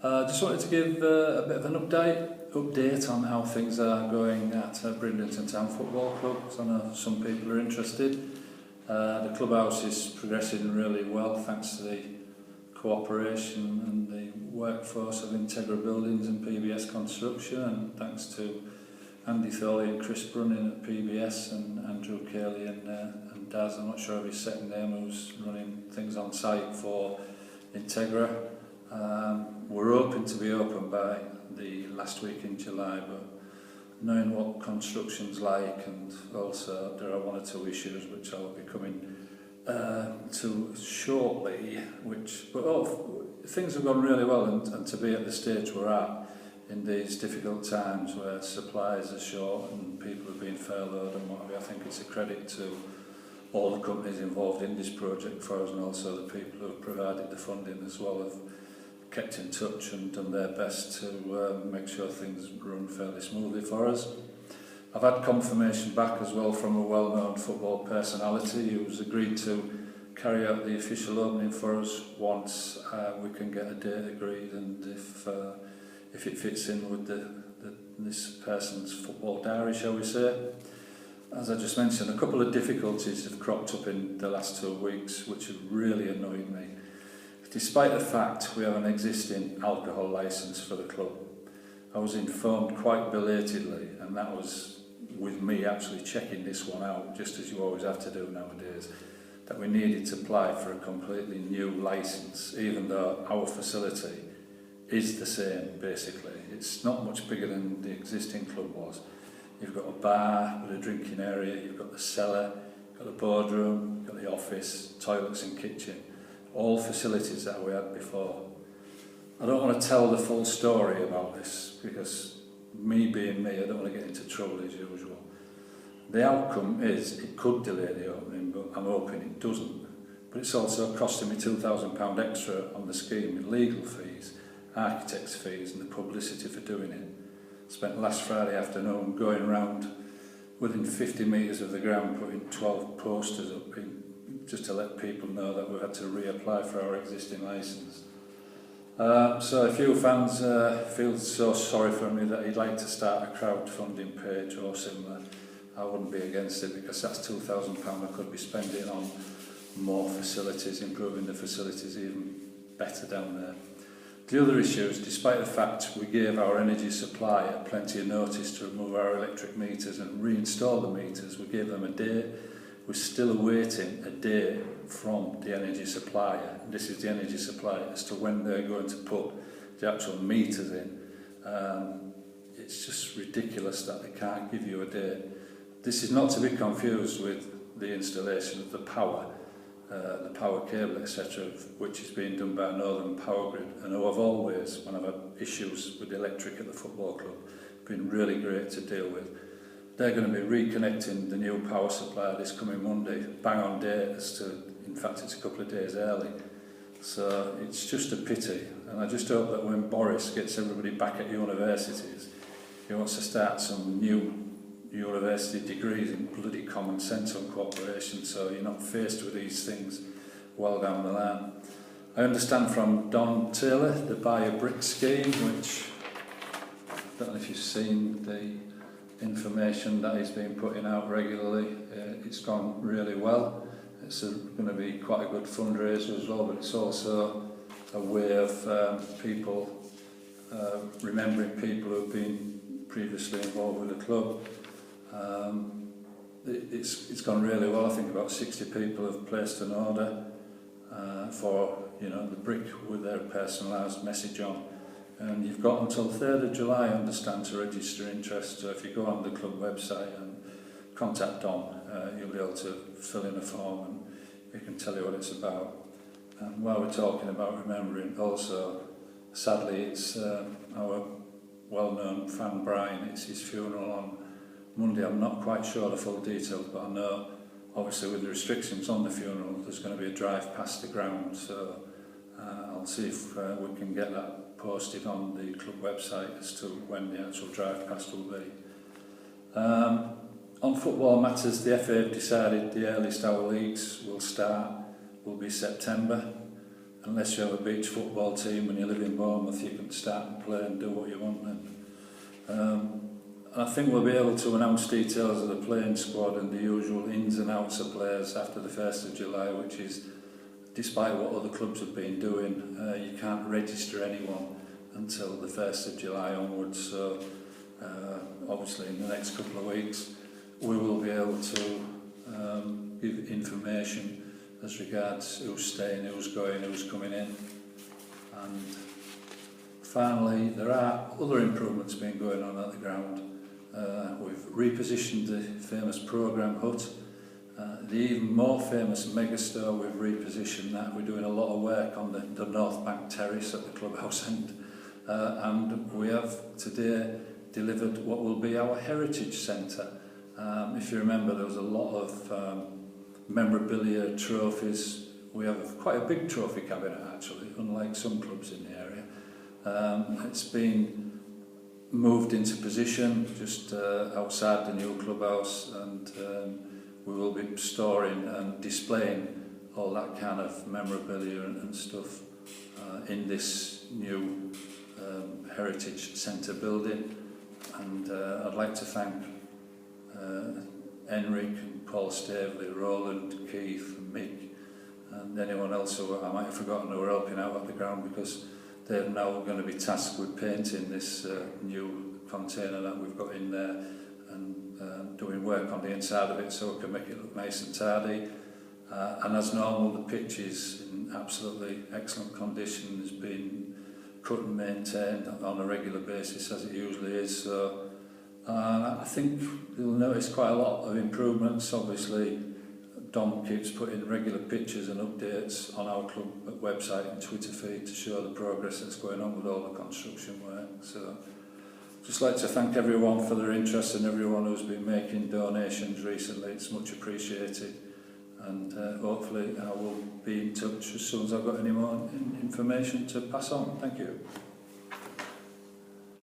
Just wanted to give a bit of an update on how things are going at Bridlington Town Football Club. So I know some people are interested. The clubhouse is progressing really well thanks to the cooperation and the workforce of Integra Buildings and PBS Construction, and thanks to Andy Thorley and Chris Brunning at PBS and Andrew Cayley and Daz, I'm not sure of his second name, who's running things on site for Integra. We're hoping to be open by the last week in July, but knowing what construction's like, and also there are one or two issues which I'll be coming to shortly, things have gone really well, and to be at the stage we're at in these difficult times where supplies are short and people are being furloughed and what have you, I think it's a credit to all the companies involved in this project for us, and also the people who have provided the funding as well have kept in touch and done their best to make sure things run fairly smoothly for us. I've had confirmation back as well from a well-known football personality who's agreed to carry out the official opening for us once we can get a date agreed, and if it fits in with this person's football diary, shall we say. As I just mentioned, a couple of difficulties have cropped up in the last 2 weeks which have really annoyed me. Despite the fact we have an existing alcohol licence for the club, I was informed quite belatedly, and that was with me actually checking this one out, just as you always have to do nowadays, that we needed to apply for a completely new licence, even though our facility is the same basically. It's not much bigger than the existing club was. You've got a bar with a drinking area, you've got the cellar, you've got the boardroom, you've got the office, toilets and kitchen. All facilities that we had before. I don't want to tell the full story about this because me being me, I don't want to get into trouble as usual. The outcome is it could delay the opening, but I'm hoping it doesn't. But it's also costing me £2,000 extra on the scheme in legal fees, architects' fees and the publicity for doing it. Spent last Friday afternoon going around within 50 metres of the ground putting 12 posters up just to let people know that we had to reapply for our existing licence. So a few fans feel so sorry for me that he'd like to start a crowdfunding page or similar. I wouldn't be against it because that's £2,000 I could be spending on more facilities, improving the facilities even better down there. The other issues, despite the fact we gave our energy supplier plenty of notice to remove our electric meters and reinstall the meters, we gave them a date. We're still awaiting a date from the energy supplier. This is the energy supplier as to when they're going to put the actual meters in. It's just ridiculous that they can't give you a date. This is not to be confused with the installation of the power cable, etc., which is being done by Northern Power Grid, and who have always, when I've had issues with the electric at the football club, been really great to deal with. They're going to be reconnecting the new power supply this coming Monday, bang on date, in fact it's a couple of days early. So it's just a pity, and I just hope that when Boris gets everybody back at universities, he wants to start some new university degrees in bloody common sense and cooperation, so you're not faced with these things well down the line. I understand from Don Taylor the buy a brick scheme, which I don't know if you've seen the information that he's been putting out regularly. It's gone really well. It's going to be quite a good fundraiser as well, but it's also a way of people remembering people who've been previously involved with the club. It's gone really well. I think about 60 people have placed an order for the brick with their personalised message on. And you've got until 3rd of July, I understand, to register interest. So if you go on the club website and contact Don, you'll be able to fill in a form and he can tell you what it's about. And while we're talking about remembering, also, sadly, it's our well-known fan Brian, it's his funeral on Monday. I'm not quite sure the full details, but I know, obviously, with the restrictions on the funeral, there's going to be a drive past the ground. So I'll see if we can get that posted on the club website as to when the actual drive past will be. On football matters, the FA have decided the earliest our leagues will start will be September. unless you have a beach football team when you live in Bournemouth, you can start and play and do what you want. And I think we'll be able to announce details of the playing squad and the usual ins and outs of players after the 1st of July, which is, despite what other clubs have been doing, you can't register anyone until the 1st of July onwards. So obviously in the next couple of weeks we will be able to give information as regards who's staying, who's going, who's coming in. And finally, there are other improvements been going on at the ground. We've repositioned the famous programme hut. The even more famous megastore, we've repositioned that. We're doing a lot of work on the North Bank terrace at the clubhouse end. And we have today delivered what will be our heritage centre. If you remember, there was a lot of memorabilia, trophies. We have quite a big trophy cabinet actually, unlike some clubs in the area. It's been moved into position just outside the new clubhouse, and we will be storing and displaying all that kind of memorabilia and stuff in this new heritage centre building. And I'd like to thank Enric and Paul Staveley, Roland, Keith and Mick and anyone else who I might have forgotten who are helping out at the ground, because they're now going to be tasked with painting this new container that we've got in there and doing work on the inside of it so we can make it look nice and tidy. And as normal, the pitch is in absolutely excellent condition. It's been cut and maintained on a regular basis as it usually is. So I think you'll notice quite a lot of improvements. Obviously, Dom keeps putting regular pictures and updates on our club website and Twitter feed to show the progress that's going on with all the construction work. So just like to thank everyone for their interest and everyone who's been making donations recently. It's much appreciated, and hopefully I will be in touch as soon as I've got any more information to pass on. Thank you.